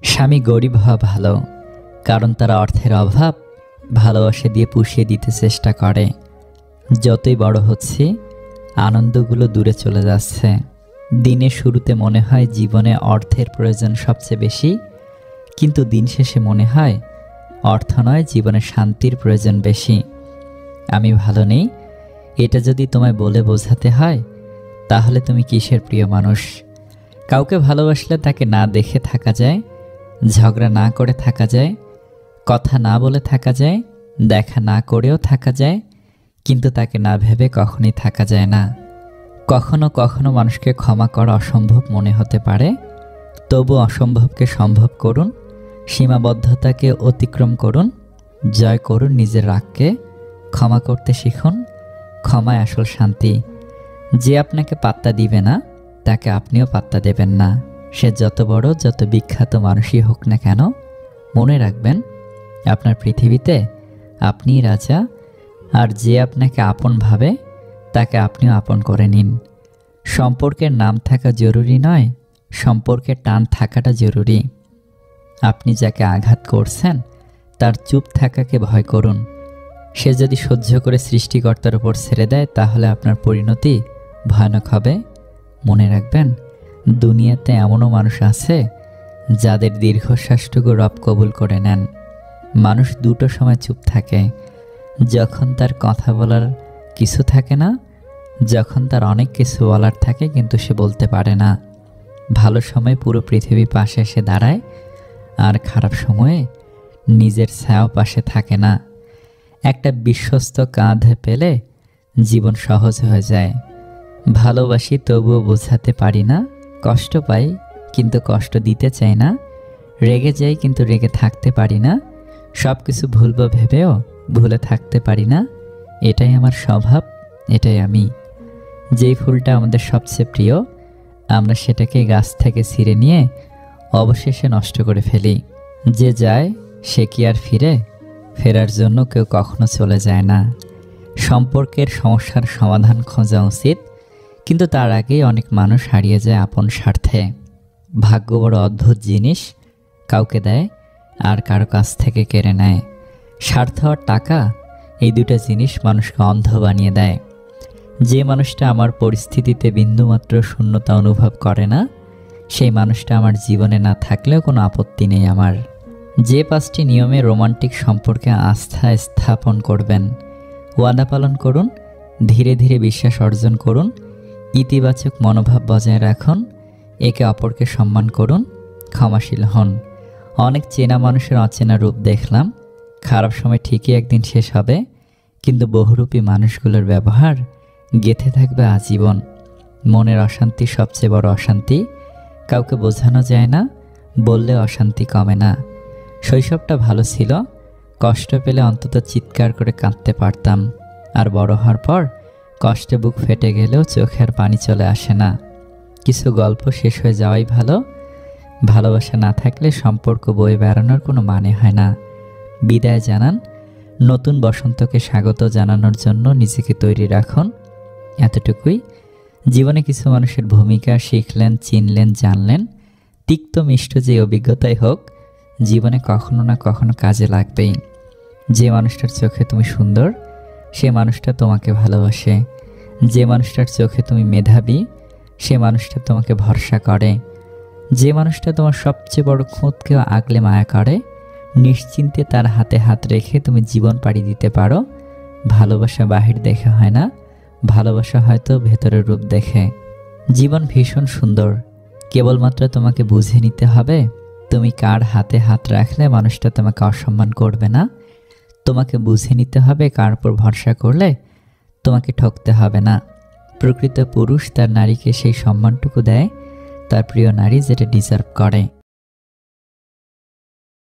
স্বামী গরিব হওয়া ভালো, কারণ তারা অর্থের অভাব ভালোবাসা দিয়ে পুষিয়ে দিতে চেষ্টা করে। যতই বড় হচ্ছি, আনন্দগুলো দূরে চলে যাচ্ছে। দিনের শুরুতে মনে হয় জীবনে অর্থের প্রয়োজন সবচেয়ে বেশি, কিন্তু দিন শেষে মনে হয় অর্থ নয়, জীবনে শান্তির প্রয়োজন বেশি। আমি ভালো নেই, এটা যদি তোমায় বলে বোঝাতে হয়, তাহলে তুমি কিসের প্রিয় মানুষ? কাউকে ভালোবাসলে তাকে না দেখে থাকা যায়, ঝগড়া না করে থাকা যায়, কথা না বলে থাকা যায়, দেখা না করেও থাকা যায়, কিন্তু তাকে না ভেবে কখনোই থাকা যায় না। কখনো কখনো মানুষকে ক্ষমা করা অসম্ভব মনে হতে পারে, তবু অসম্ভবকে সম্ভব করুন, সীমাবদ্ধতাকে অতিক্রম করুন, জয় করুন নিজের রাগকে, ক্ষমা করতে শিখুন। ক্ষমায় আসল শান্তি। যে আপনাকে পাত্তা দিবে না, তাকে আপনিও পাত্তা দেবেন না। সে যত বড়, যত বিখ্যাত মানুষই হোক না কেন, মনে রাখবেন আপনার পৃথিবীতে আপনিই রাজা। আর যে আপনাকে আপন ভাবে, তাকে আপনিও আপন করে নিন। সম্পর্কের নাম থাকা জরুরি নয়, সম্পর্কের টান থাকাটা জরুরি। আপনি যাকে আঘাত করছেন, তার চুপ থাকাকে ভয় করুন। সে যদি সহ্য করে সৃষ্টিকর্তার উপর ছেড়ে দেয়, তাহলে আপনার পরিণতি ভয়ানক হবে। মনে রাখবেন, দুনিয়াতে এমনও মানুষ আছে যাদের দীর্ঘশ্বাসটুকু রব কবুল করে নেন। মানুষ দুটো সময় চুপ থাকে, যখন তার কথা বলার কিছু থাকে না, যখন তার অনেক কিছু বলার থাকে কিন্তু সে বলতে পারে না। ভালো সময় পুরো পৃথিবী পাশে এসে দাঁড়ায়, আর খারাপ সময়ে নিজের ছায়াও পাশে থাকে না। একটা বিশ্বস্ত কাঁধে পেলে জীবন সহজ হয়ে যায়। ভালোবাসি তবুও বোঝাতে পারি না, কষ্ট পাই কিন্তু কষ্ট দিতে চাই না, রেগে যাই কিন্তু রেগে থাকতে পারি না, সব কিছু ভুলবো ভেবেও ভুলে থাকতে পারি না। এটাই আমার স্বভাব, এটাই আমি। যেই ফুলটা আমাদের সবচেয়ে প্রিয়, আমরা সেটাকে গাছ থেকে ছিঁড়ে নিয়ে অবশেষে নষ্ট করে ফেলি। যে যায় সে কি আর ফিরে? ফেরার জন্য কেউ কখনো চলে যায় না। সম্পর্কের সমস্যার সমাধান খোঁজা উচিত, কিন্তু তার আগেই অনেক মানুষ হারিয়ে যায় আপন স্বার্থে। ভাগ্য বড় অদ্ভুত জিনিস, কাউকে দেয় আর কারো কাছ থেকে কেড়ে নেয়। স্বার্থ আর টাকা, এই দুটো জিনিস মানুষকে অন্ধ বানিয়ে দেয়। যে মানুষটা আমার পরিস্থিতিতে বিন্দুমাত্র শূন্যতা অনুভব করে না, সেই মানুষটা আমার জীবনে না থাকলেও কোনো আপত্তি নেই আমার। যে 5টি নিয়মে রোমান্টিক সম্পর্কে আস্থা স্থাপন করবেন: ওয়াদা পালন করুন, ধীরে ধীরে বিশ্বাস অর্জন করুন, ইতিবাচক মনোভাব বজায় রাখুন, একে অপরকে সম্মান করুন, ক্ষমাশীল হন। অনেক চেনা মানুষের অচেনা রূপ দেখলাম। খারাপ সময় ঠিকই একদিন শেষ হবে, কিন্তু বহুরূপী মানুষগুলোর ব্যবহার গেঁথে থাকবে আজীবন। মনের অশান্তি সবচেয়ে বড় অশান্তি, কাউকে বোঝানো যায় না, বললে অশান্তি কমে না। শৈশবটা ভালো ছিল, কষ্ট পেলে অন্তত চিৎকার করে কাঁদতে পারতাম। আর বড় হওয়ার পর কষ্টে বুক ফেটে গেলেও চোখের পানি চলে আসে না। কিছু গল্প শেষ হয়ে যাওয়াই ভালো। ভালোবাসা না থাকলে সম্পর্ক বয়ে বেড়ানোর কোনো মানে হয় না। বিদায় জানান, নতুন বসন্তকে স্বাগত জানানোর জন্য নিজেকে তৈরি রাখুন। এতটুকুই। জীবনে কিছু মানুষের ভূমিকা শিখলেন, চিনলেন, জানলেন। তিক্ত মিষ্ট যে অভিজ্ঞতাই হোক, জীবনে কখনো না কখনো কাজে লাগবেই। যে মানুষটার চোখে তুমি সুন্দর, সে মানুষটা তোমাকে ভালোবাসে। যে মানুষটার চোখে তুমি মেধাবী, সে মানুষটা তোমাকে ভরসা করে। যে মানুষটা তোমার সবচেয়ে বড় খুঁতকেও আগলে মায়া করে, নিশ্চিন্তে তার হাতে হাত রেখে তুমি জীবন পাড়ি দিতে পারো। ভালোবাসা বাহির দেখে হয় না, ভালোবাসা হয়তো ভেতরের রূপ দেখে। জীবন ভীষণ সুন্দর, কেবলমাত্র তোমাকে বুঝে নিতে হবে তুমি কার হাতে হাত রাখলে মানুষটা তোমাকে অসম্মান করবে না। তোমাকে বুঝে নিতে হবে কার উপর ভরসা করলে তোমাকে ঠকতে হবে না। প্রকৃত পুরুষ তার নারীকে সেই সম্মানটুকু দেয়, তার প্রিয় নারী যেটা ডিজার্ভ করে।